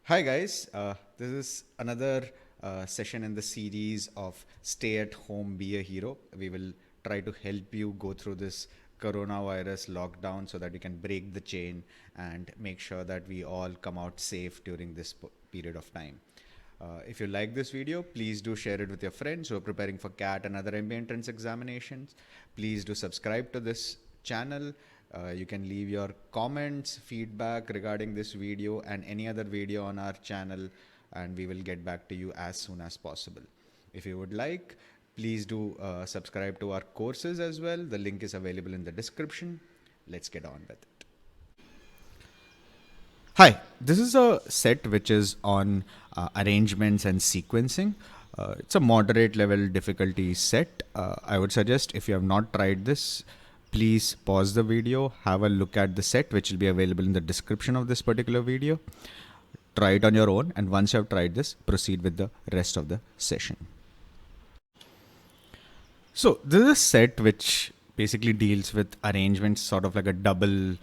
Hi, guys. This is another session in the series of Stay at Home, Be a Hero. We will try to help you go through this coronavirus lockdown so that you can break the chain and make sure that we all come out safe during this period of time. If you like this video, please do share it with your friends who are preparing for CAT and other MBA entrance examinations. Please do subscribe to this channel. You can leave your comments, feedback regarding this video and any other video on our channel, and we will get back to you as soon as possible. If you would like, please do subscribe to our courses as well. The link is available in the description. Let's get on with it. Hi, this is a set which is on arrangements and sequencing. It's a moderate level difficulty set. I would suggest if you have not tried this, please pause the video, have a look at the set which will be available in the description of this particular video. Try it on your own, and once you have tried this, proceed with the rest of the session. So this is a set which basically deals with arrangements, sort of like a double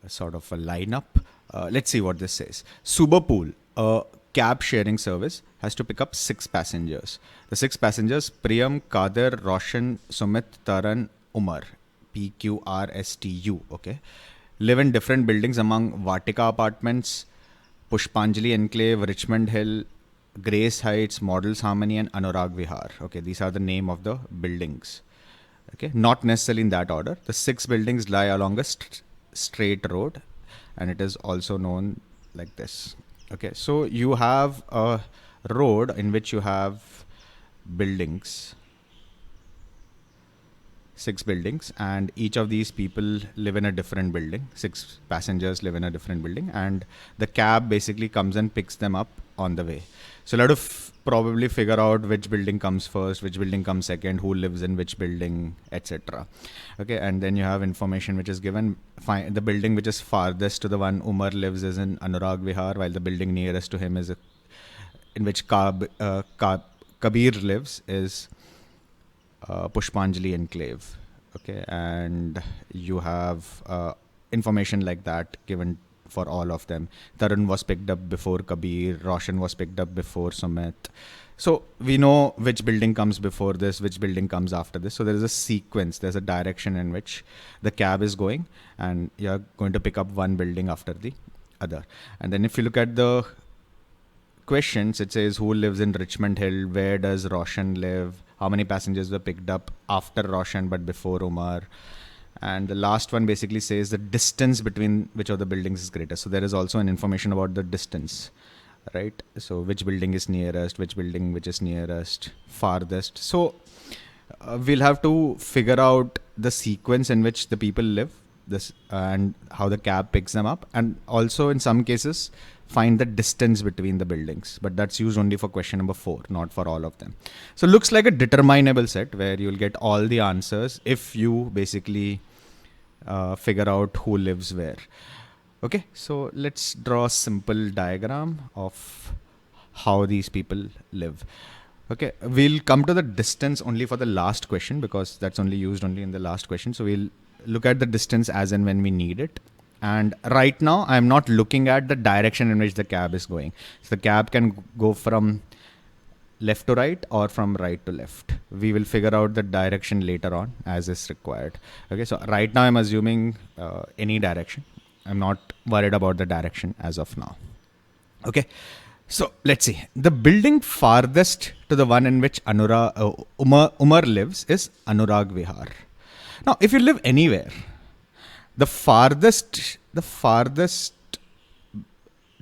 sort of a lineup. Let's see what this says. Superpool, a cab sharing service, has to pick up 6 passengers. The 6 passengers, Priyam, Kadir, Roshan, Sumit, Taran, Umar, PQRSTU, okay, live in different buildings among Vatika Apartments, Pushpanjali Enclave, Richmond Hill, Grace Heights, Models Harmony, and Anurag Vihar. Okay, these are the name of the buildings. Okay, not necessarily in that order. The 6 buildings lie along a straight road, and it is also known like this. Okay, so you have a road in which you have buildings, 6 buildings, and each of these people live in a different building. 6 passengers live in a different building, and the cab basically comes and picks them up on the way. So you'll have to probably figure out which building comes first, which building comes second, who lives in which building, etc. Okay, and then you have information which is given. The building which is farthest to the one Umar lives is in Anurag Vihar, while the building nearest to him is in which Kabir lives is Pushpanjali Enclave. Okay, and you have information like that given for all of them. Tarun was picked up before Kabir, Roshan was picked up before Sumit. So we know which building comes before this, which building comes after this. So there is a sequence, there's a direction in which the cab is going, and you're going to pick up one building after the other. And then if you look at the questions, it says who lives in Richmond Hill, where does Roshan live, how many passengers were picked up after Roshan but before Umar. And the last one basically says the distance between which of the buildings is greater. So there is also an information about the distance, right? So which building is nearest, which building which is nearest, farthest. So we'll have to figure out the sequence in which the people live, this and how the cab picks them up, and also in some cases find the distance between the buildings, but that's used only for question number 4, not for all of them. So it looks like a determinable set where you'll get all the answers if you basically figure out who lives where. Okay, so let's draw a simple diagram of how these people live. Okay, we'll come to the distance only for the last question because that's only used only in the last question. So we'll look at the distance as and when we need it. And right now, I'm not looking at the direction in which the cab is going. So the cab can go from left to right or from right to left. We will figure out the direction later on as is required. Okay, so right now I'm assuming any direction. I'm not worried about the direction as of now. Okay, so let's see. The building farthest to the one in which Umar lives is Anurag Vihar. Now, if you live anywhere, the farthest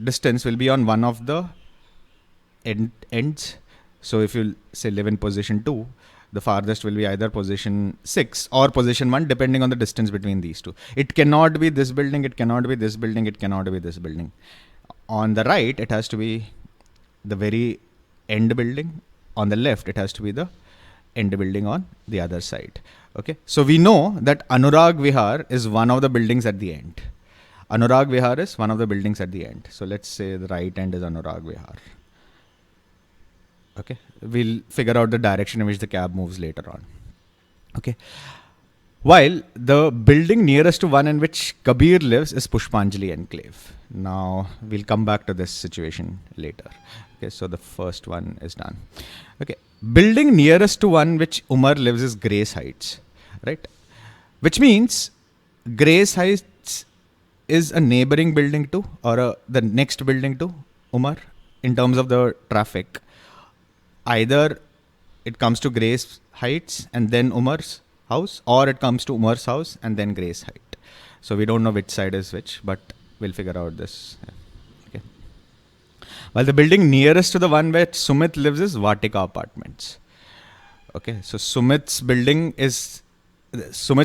distance will be on one of the ends. So if you say live in position 2, the farthest will be either position 6 or position 1, depending on the distance between these two. It cannot be this building, it cannot be this building, it cannot be this building. On the right, it has to be the very end building. On the left, it has to be the end building on the other side. Okay, so we know that Anurag Vihar is one of the buildings at the end. Anurag Vihar is one of the buildings at the end. So let's say the right end is Anurag Vihar. Okay, we'll figure out the direction in which the cab moves later on. Okay, While the building nearest to one in which Kabir lives is Pushpanjali Enclave. Now we'll come back to this situation later. Okay, so the first one is done. Okay, building nearest to one which Umar lives is Grace Heights, right? Which means Grace Heights is a neighboring building to, or the next building to Umar in terms of the traffic. Either it comes to Grace Heights and then Umar's house, or it comes to Umar's house and then Grace Height. So we don't know which side is which, but we'll figure out this. Okay. While the building nearest to the one where Sumit lives is Vatika Apartments. Okay, so Sumit's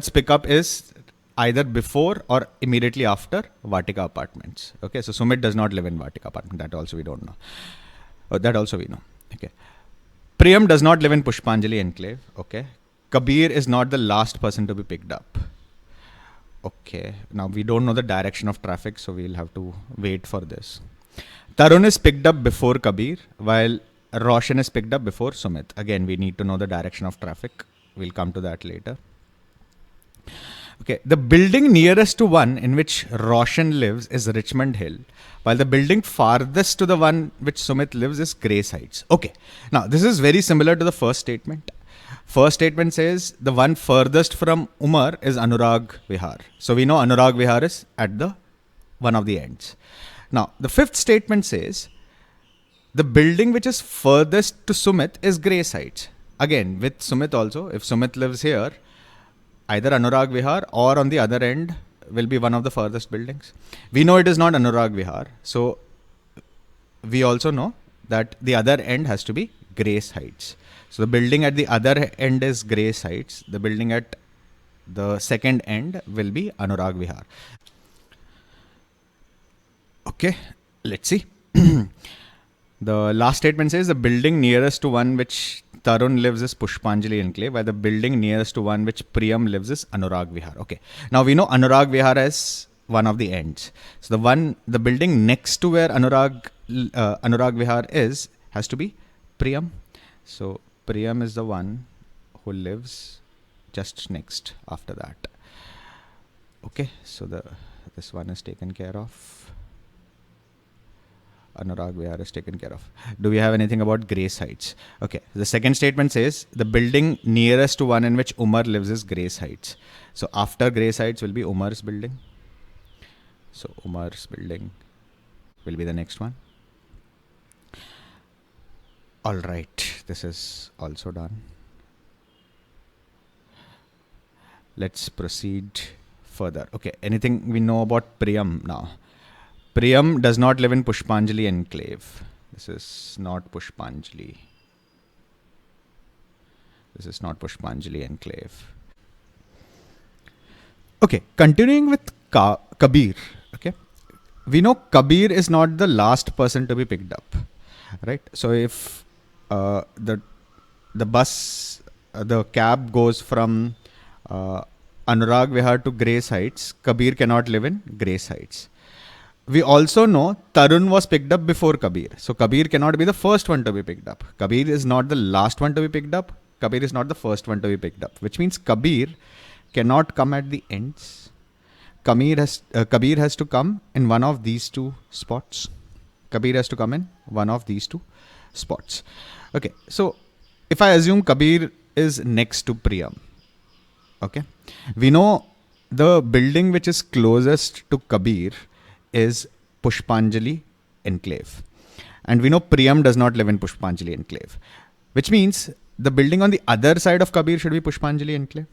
pickup is either before or immediately after Vatika Apartments. Okay, so Sumit does not live in Vatika Apartment. That also we don't know. That also we know. Okay. Priyam does not live in Pushpanjali Enclave. Okay. Kabir is not the last person to be picked up. Okay. Now we don't know the direction of traffic, so we'll have to wait for this. Tarun is picked up before Kabir, while Roshan is picked up before Sumit. Again, we need to know the direction of traffic. We'll come to that later. Okay, the building nearest to one in which Roshan lives is Richmond Hill, while the building farthest to the one which Sumit lives is Grace Heights. Okay, now this is very similar to the first statement. First statement says the one furthest from Umar is Anurag Vihar. So we know Anurag Vihar is at the one of the ends. Now, the fifth statement says the building which is furthest to Sumit is Grace Heights. Again, with Sumit also, if Sumit lives here, either Anurag Vihar or on the other end will be one of the furthest buildings. We know it is not Anurag Vihar. So we also know that the other end has to be Grace Heights. So the building at the other end is Grace Heights. The building at the second end will be Anurag Vihar. Okay, let's see. The last statement says the building nearest to one which Tarun lives is Pushpanjali Enclave, while the building nearest to one which Priyam lives is Anurag Vihar. Okay. Now we know Anurag Vihar as one of the ends. So the building next to where Anurag Vihar is has to be Priyam. So Priyam is the one who lives just next after that. Okay. So this one is taken care of. Anurag Vihar is taken care of. Do we have anything about Grace Heights? Okay. The second statement says the building nearest to one in which Umar lives is Grace Heights. So after Grace Heights will be Umar's building. So Umar's building will be the next one. All right. This is also done. Let's proceed further. Okay. Anything we know about Priyam now? Priyam does not live in Pushpanjali Enclave. This is not Pushpanjali. This is not Pushpanjali Enclave. Okay, continuing with Kabir. Okay, we know Kabir is not the last person to be picked up, right? So if the cab goes from Anurag Vihar to Grace Heights, Kabir cannot live in Grace Heights. We also know Tarun was picked up before Kabir. So Kabir cannot be the first one to be picked up. Kabir is not the last one to be picked up. Kabir is not the first one to be picked up, which means Kabir cannot come at the ends. Kabir has to come in one of these two spots. Kabir has to come in one of these two spots. Okay, so if I assume Kabir is next to Priyam, okay, we know the building which is closest to Kabir is Pushpanjali Enclave. And we know Priyam does not live in Pushpanjali Enclave, which means the building on the other side of Kabir should be Pushpanjali Enclave.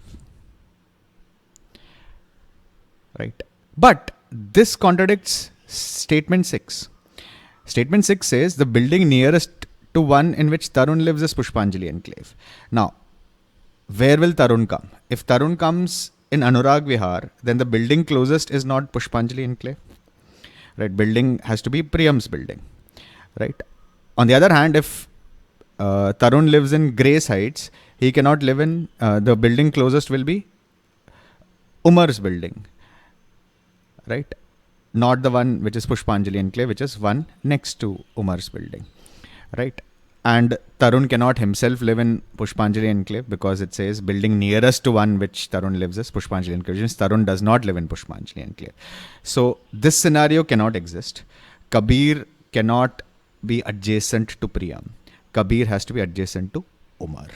Right. But this contradicts statement 6. Statement 6 says the building nearest to one in which Tarun lives is Pushpanjali Enclave. Now, where will Tarun come? If Tarun comes in Anurag Vihar, then the building closest is not Pushpanjali Enclave. Right, building has to be Priyam's building, right? On the other hand, if Tarun lives in Grace Heights, he cannot live in, the building closest will be Umar's building, right? Not the one which is Pushpanjali Enclave, which is one next to Umar's building, right? And Tarun cannot himself live in Pushpanjali Enclave because it says building nearest to one which Tarun lives is Pushpanjali Enclave, which means Tarun does not live in Pushpanjali Enclave. So this scenario cannot exist. Kabir cannot be adjacent to Priyam. Kabir has to be adjacent to Umar.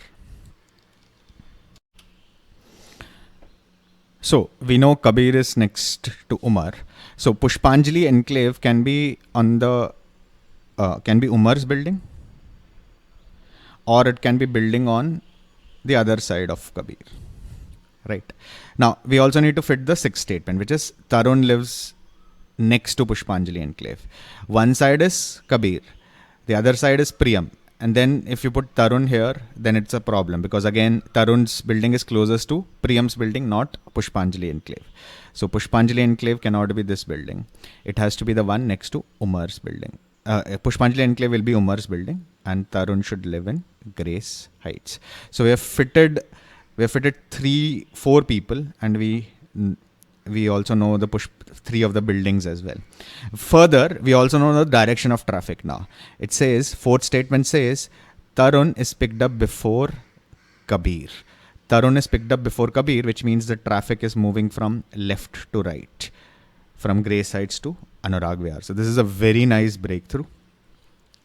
So we know Kabir is next to Umar. So Pushpanjali Enclave can be on the can be Umar's building, or it can be building on the other side of Kabir. Right. Now we also need to fit the sixth statement, which is Tarun lives next to Pushpanjali Enclave. One side is Kabir, the other side is Priyam. And then if you put Tarun here, then it's a problem because again, Tarun's building is closest to Priyam's building, not Pushpanjali Enclave. So Pushpanjali Enclave cannot be this building. It has to be the one next to Umar's building. Pushpanjali Enclave will be Umar's building and Tarun should live in Grace Heights. So we have fitted 4 people, and we also know the 3 of the buildings as well. Further, we also know the direction of traffic now. It says, fourth statement says, Tarun is picked up before Kabir. Tarun is picked up before Kabir, which means the traffic is moving from left to right, from Grace Heights to Anurag Vihar. So this is a very nice breakthrough.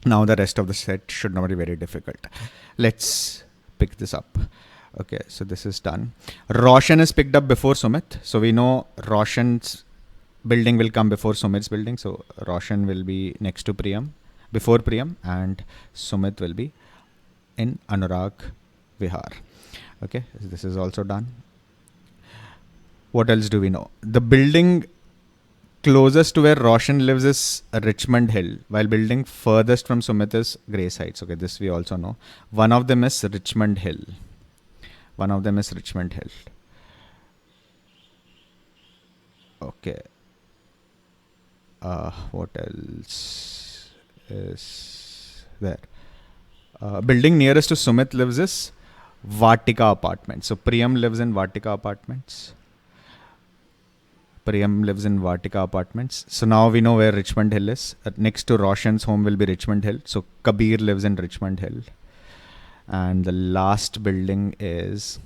Now the rest of the set should not be very difficult. Let's pick this up. Okay, so this is done. Roshan is picked up before Sumit. So we know Roshan's building will come before Sumit's building. So Roshan will be next to Priyam, before Priyam, and Sumit will be in Anurag Vihar. Okay, so this is also done. What else do we know? The building closest to where Roshan lives is Richmond Hill, while building furthest from Sumit is Grace Heights. Okay, this we also know. One of them is Richmond Hill. Okay. What else is there? Building nearest to Sumit lives is Vatika Apartments. So Priyam lives in Vatika Apartments. So now we know where Richmond Hill is. Next to Roshan's home will be Richmond Hill. So Kabir lives in Richmond Hill. And the last building is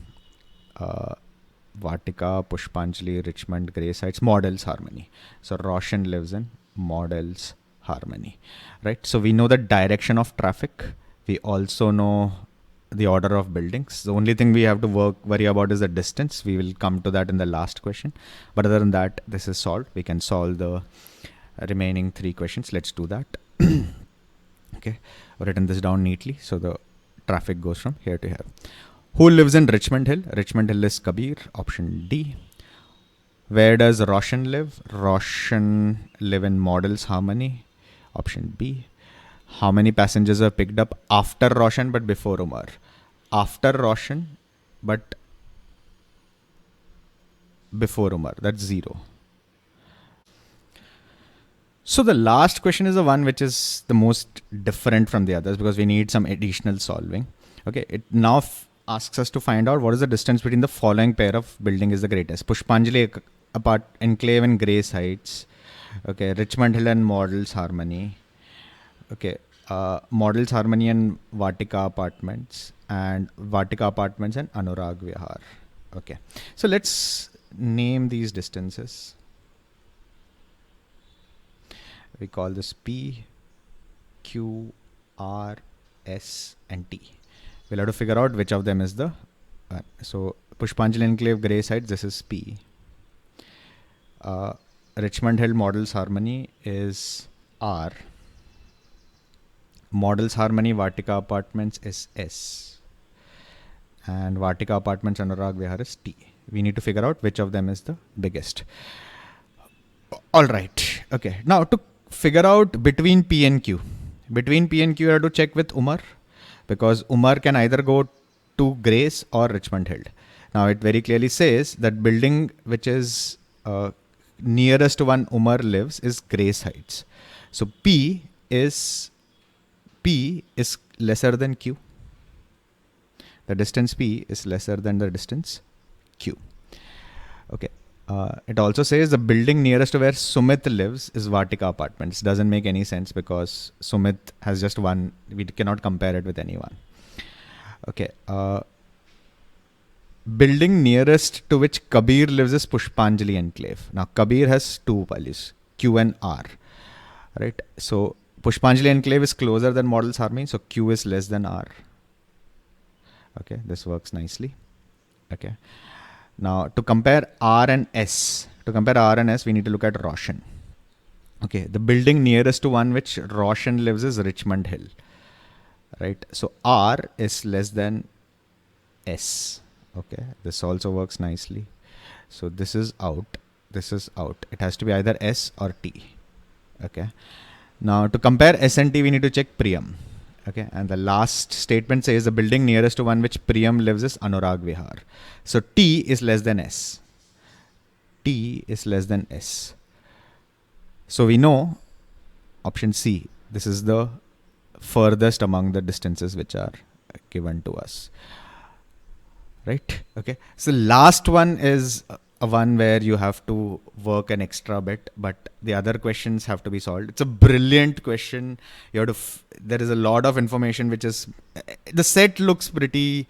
Vatika, Pushpanjali, Richmond, Grace Heights, Models Harmony. So Roshan lives in Models Harmony, right? So we know the direction of traffic. We also know the order of buildings. The only thing we have to worry about is the distance. We will come to that in the last question. But other than that, this is solved. We can solve the remaining 3 questions. Let's do that. Okay, I've written this down neatly. So the traffic goes from here to here. Who lives in Richmond Hill? Richmond Hill is Kabir, option D. Where does Roshan live? Roshan live in Models Harmony, option B. How many passengers are picked up after Roshan but before Umar? After Roshan but before Umar, that's 0. So the last question is the one which is the most different from the others because we need some additional solving. Okay, it now asks us to find out what is the distance between the following pair of building is the greatest. Pushpanjali Enclave and Grace Heights. Okay, Richmond Hill and Models Harmony. Okay, Models Harmony and Vatika Apartments, and Vatika Apartments and Anurag Vihar. Okay, so let's name these distances. We call this P, Q, R, S, and T. We'll have to figure out which of them is the one. So Pushpanjali Enclave, Grace Heights, this is P. Richmond Hill Models Harmony is R. Models Harmony Vatika Apartments is S. And Vatika Apartments Anurag Vihar is T. We need to figure out which of them is the biggest. All right. Okay. Now to figure out between P and Q. Between P and Q, you have to check with Umar because Umar can either go to Grace or Richmond Hill. Now it very clearly says that building which is nearest to one Umar lives is Grace Heights. So P is lesser than Q. The distance P is lesser than the distance Q. Okay. It also says the building nearest to where Sumit lives is Vatika Apartments. Doesn't make any sense because Sumit has just one. We cannot compare it with anyone. Okay. Building nearest to which Kabir lives is Pushpanjali Enclave. Now, Kabir has two values, Q and R. Right? So, Pushpanjali Enclave is closer than Models Harmony, so Q is less than R. Okay, this works nicely. Okay. Now, to compare R and S, we need to look at Roshan. Okay, the building nearest to one which Roshan lives is Richmond Hill. Right? So, R is less than S. Okay, this also works nicely. So this is out, this is out. It has to be either S or T. Okay, now to compare S and T, we need to check Priyam. Okay, and the last statement says the building nearest to one which Priyam lives is Anurag Vihar. So T is less than S. T is less than S. So we know option C, this is the furthest among the distances which are given to us. Right? Okay. So last one is a one where you have to work an extra bit, but the other questions have to be solved. It's a brilliant question. You have to. There is a lot of information which is. The set looks pretty,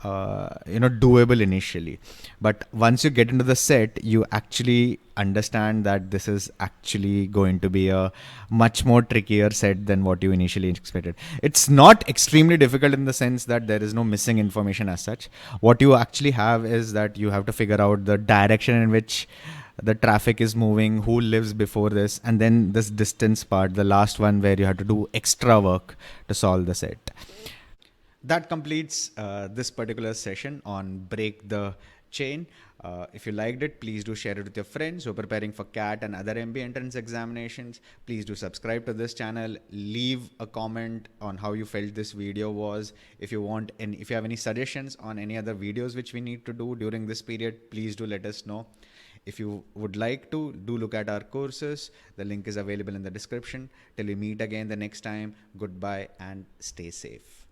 doable initially, but once you get into the set, you actually understand that this is actually going to be a much more trickier set than what you initially expected. It's not extremely difficult in the sense that there is no missing information as such. What you actually have is that you have to figure out the direction in which the traffic is moving, who lives before this, and then this distance part, the last one where you have to do extra work to solve the set. That completes this particular session on Break the Chain. If you liked it, please do share it with your friends who are preparing for CAT and other MBA entrance examinations. Please do subscribe to this channel. Leave a comment on how you felt this video was. If you want, and if you have any suggestions on any other videos which we need to do during this period, please do let us know. If you would like to, do look at our courses. The link is available in the description. Till we meet again the next time, goodbye and stay safe.